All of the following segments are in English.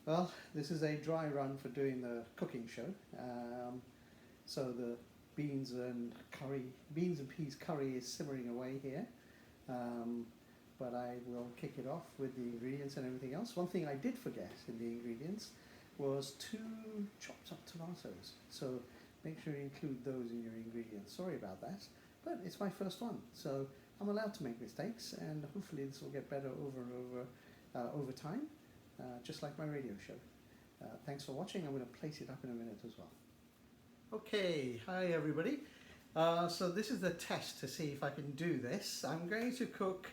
Well, this is a dry run for doing the cooking show. So the beans and peas curry is simmering away here. But I will kick it off with the ingredients and everything else. One thing I did forget in the ingredients was 2 chopped up tomatoes. So make sure you include those in your ingredients. Sorry about that, but it's my first one. So I'm allowed to make mistakes, and hopefully this will get better over time. Just like my radio show. Thanks for watching. I'm going to place it up in a minute as well. Okay, hi everybody. So this is the test to see if I can do this. I'm going to cook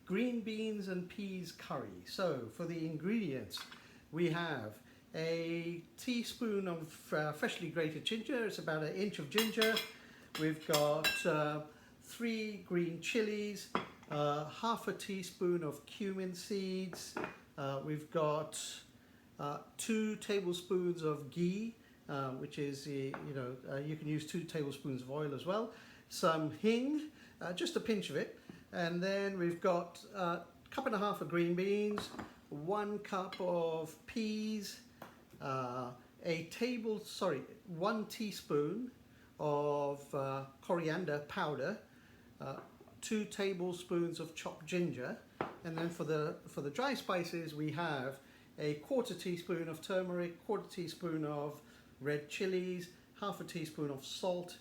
green beans and peas curry. So for the ingredients, we have a teaspoon of freshly grated ginger. It's about 1 inch of ginger. We've got 3 green chilies, half a teaspoon of cumin seeds. We've got 2 tablespoons of ghee, which is, you can use 2 tablespoons of oil as well. Some hing, just a pinch of it. And then we've got a cup and a half of green beans, 1 cup of peas, 1 teaspoon of coriander powder, 2 tablespoons of chopped ginger. And then for the dry spices, we have a 1/4 teaspoon of turmeric, 1/4 teaspoon of red chilies, half a teaspoon of salt,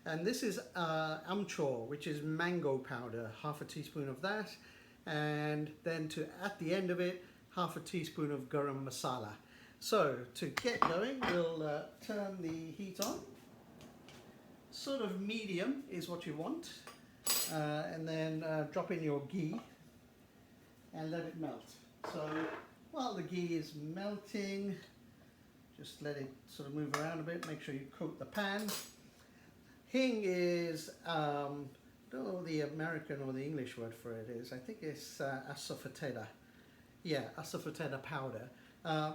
and this is amchur, which is mango powder, half a teaspoon of that, and then at the end of it, half a teaspoon of garam masala. So to get going, we'll turn the heat on. Sort of medium is what you want, and then drop in your ghee and let it melt. So while the ghee is melting, just let it sort of move around a bit, make sure you coat the pan. Hing is, I don't know the American or the English word for it is, I think it's asafoetida. Yeah, asafoetida powder.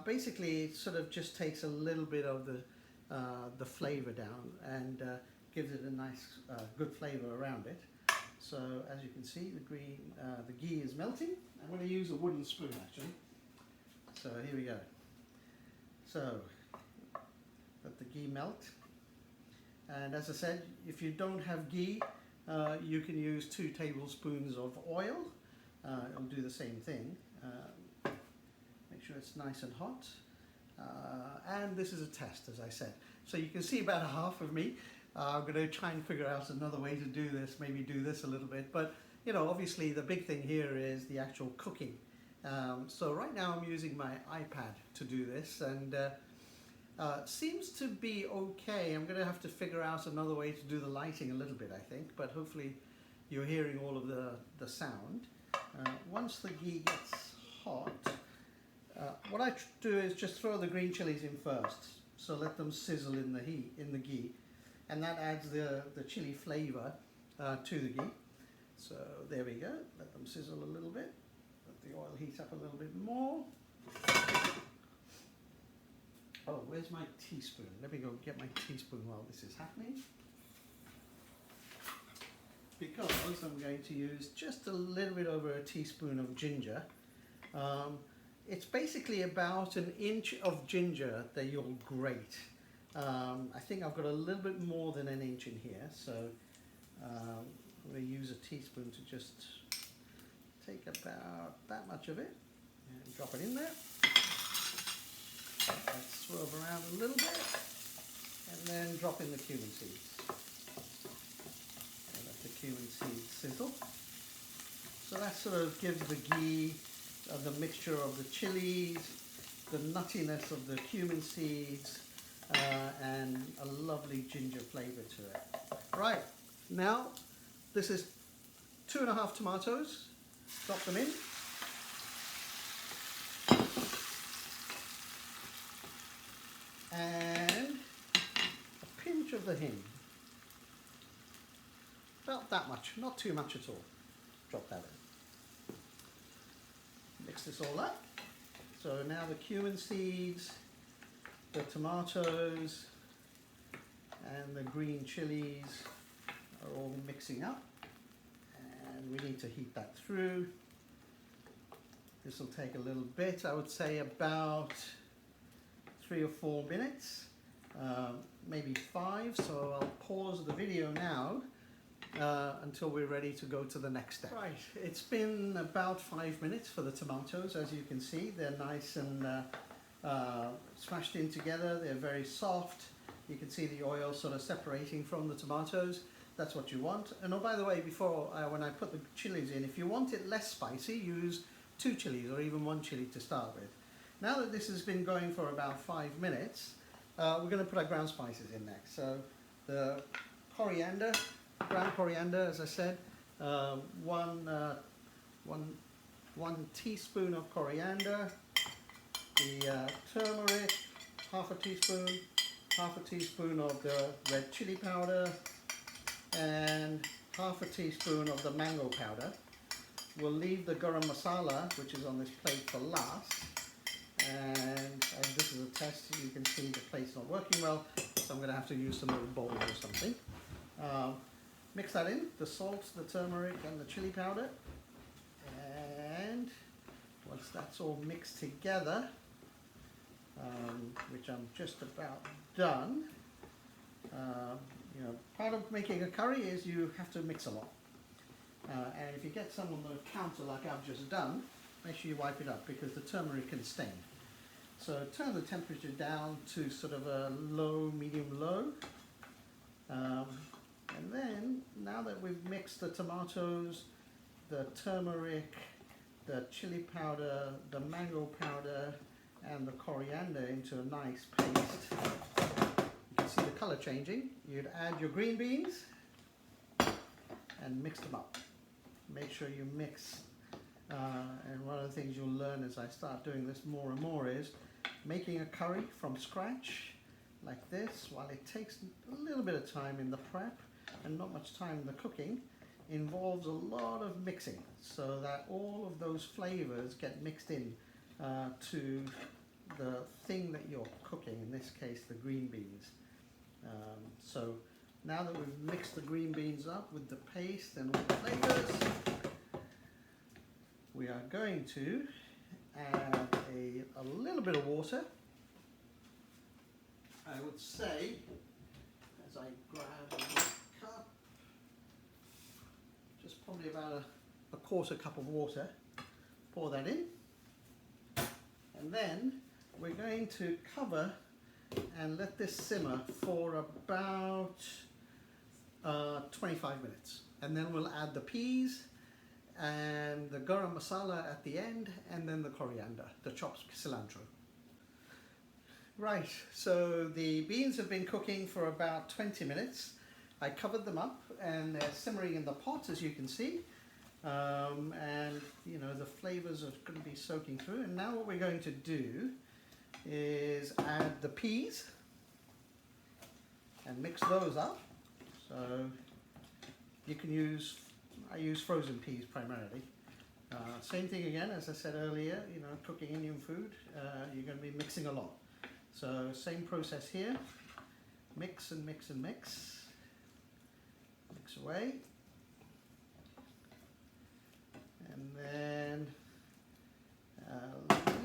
Basically it sort of just takes a little bit of the flavour down and gives it a nice good flavour around it. So as you can see, the ghee is melting. I'm going to use a wooden spoon actually. So here we go. So let the ghee melt. And as I said, if you don't have ghee, you can use 2 tablespoons of oil. It'll do the same thing. Make sure it's nice and hot. And this is a test, as I said. So you can see about half of me. I'm going to try and figure out another way to do this, maybe do this a little bit. But, obviously the big thing here is the actual cooking. So right now I'm using my iPad to do this, and seems to be okay. I'm going to have to figure out another way to do the lighting a little bit, I think, but hopefully you're hearing all of the sound. Once the ghee gets hot, what I do is just throw the green chilies in first, so let them sizzle in the ghee, and that adds the chili flavour to the ghee. So there we go, let them sizzle a little bit, let the oil heat up a little bit more. Oh, where's my teaspoon? Let me go get my teaspoon while this is happening. Because I'm going to use just a little bit over a teaspoon of ginger. It's basically about 1 inch of ginger that you'll grate. I think I've got a little bit more than 1 inch in here, so I'm going to use a teaspoon to just take about that much of it and drop it in there. Let's swirl around a little bit and then drop in the cumin seeds. And let the cumin seeds sizzle. So that sort of gives the ghee the mixture of the chilies, the nuttiness of the cumin seeds, and a lovely ginger flavour to it. Right, now this is 2½ tomatoes. Drop them in. And a pinch of the hing. About that much, not too much at all. Drop that in. Mix this all up. So now the cumin seeds, the tomatoes, and the green chilies are all mixing up. And we need to heat that through. This will take a little bit, I would say about 3 or 4 minutes, maybe 5, so I'll pause the video now until we're ready to go to the next step. Right, it's been about 5 minutes for the tomatoes. As you can see, they're nice and smashed in together. They're very soft. You can see the oil sort of separating from the tomatoes. That's what you want. And oh, by the way, before when I put the chilies in, if you want it less spicy, use 2 chilies or even 1 chili to start with. Now that this has been going for about 5 minutes, we're going to put our ground spices in next. So the coriander, ground coriander, as I said, one teaspoon of coriander, the turmeric, half a teaspoon of the red chili powder, and half a teaspoon of the mango powder. We'll leave the garam masala, which is on this plate, for last. And as this is a test, you can see the plate's not working well, so I'm going to have to use some little bowls or something. Mix that in, the salt, the turmeric and the chili powder. And once that's all mixed together, which I'm just about done, you know, part of making a curry is you have to mix a lot. And if you get some on the counter like I've just done, make sure you wipe it up because the turmeric can stain. So turn the temperature down to sort of a low, medium low. And then, now that we've mixed the tomatoes, the turmeric, the chili powder, the mango powder, and the coriander into a nice paste, you can see the color changing. You'd add your green beans and mix them up. Make sure you mix. And one of the things you'll learn as I start doing this more and more is making a curry from scratch like this, while it takes a little bit of time in the prep and not much time in the cooking, involves a lot of mixing so that all of those flavors get mixed in to the thing that you're cooking, in this case the green beans. So now that we've mixed the green beans up with the paste and all the flavors, we are going to add a little bit of water. I would say, as I grab a cup, just probably about a quarter cup of water, pour that in, and then we're going to cover and let this simmer for about 25 minutes, and then we'll add the peas and the garam masala at the end, and then the coriander, the chopped cilantro. Right, so the beans have been cooking for about 20 minutes. I covered them up and they're simmering in the pot, as you can see. And you know, the flavors are going to be soaking through. And now what we're going to do is add the peas and mix those up. So you can use, I use frozen peas primarily. Same thing again, as I said earlier, you know, cooking Indian food, you're going to be mixing a lot. So same process here, mix and mix and mix, mix away, and then a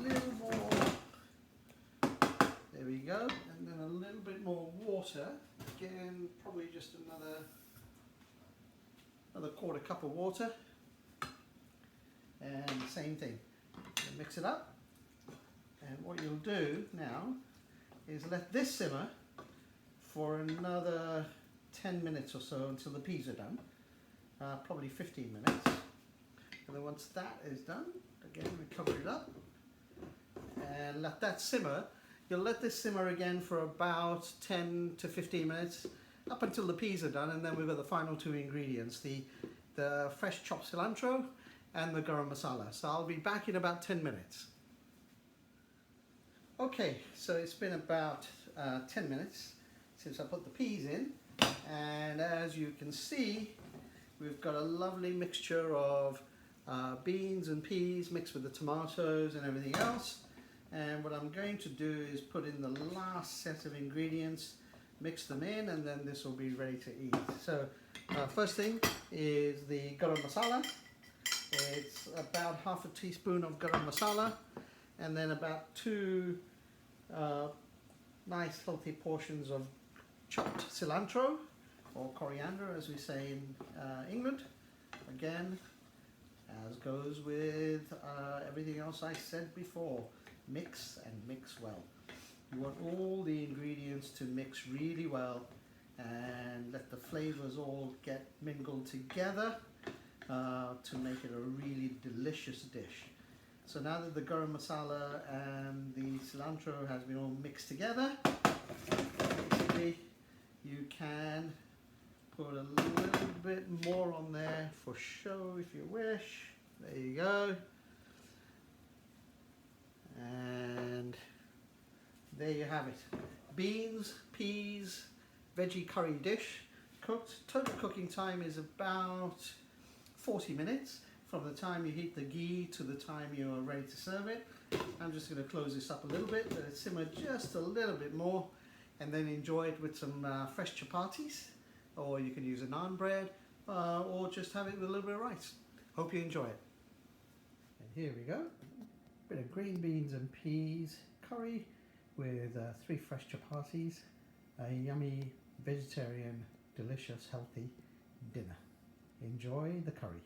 little more, there we go, and then a little bit more water, again probably just another quarter cup of water, and same thing, you mix it up, and what you'll do now is let this simmer for another 10 minutes or so until the peas are done, probably 15 minutes. And then once that is done, again we cover it up and let that simmer. You'll let this simmer again for about 10 to 15 minutes, up until the peas are done, and then we've got the final 2 ingredients, the fresh chopped cilantro and the garam masala. So I'll be back in about 10 minutes. Okay, so it's been about 10 minutes since I put the peas in, and as you can see, we've got a lovely mixture of beans and peas mixed with the tomatoes and everything else. And what I'm going to do is put in the last set of ingredients, mix them in, and then this will be ready to eat. So first thing is the garam masala. It's about half a teaspoon of garam masala, and then about 2 nice healthy portions of chopped cilantro, or coriander as we say in England. Again, as goes with everything else I said before, mix and mix well. You want all the ingredients to mix really well and let the flavors all get mingled together to make it a really delicious dish. So now that the garam masala and the cilantro has been all mixed together, basically you can put a little bit more on there for show if you wish. There you go. And there you have it. Beans, peas, veggie curry dish cooked. Total cooking time is about 40 minutes from the time you heat the ghee to the time you're ready to serve it. I'm just going to close this up a little bit, let it simmer just a little bit more, and then enjoy it with some fresh chapatis, or you can use a naan bread, or just have it with a little bit of rice. Hope you enjoy it. And here we go. Bit of green beans and peas curry with 3 fresh chapatis, a yummy vegetarian, delicious, healthy dinner. Enjoy the curry.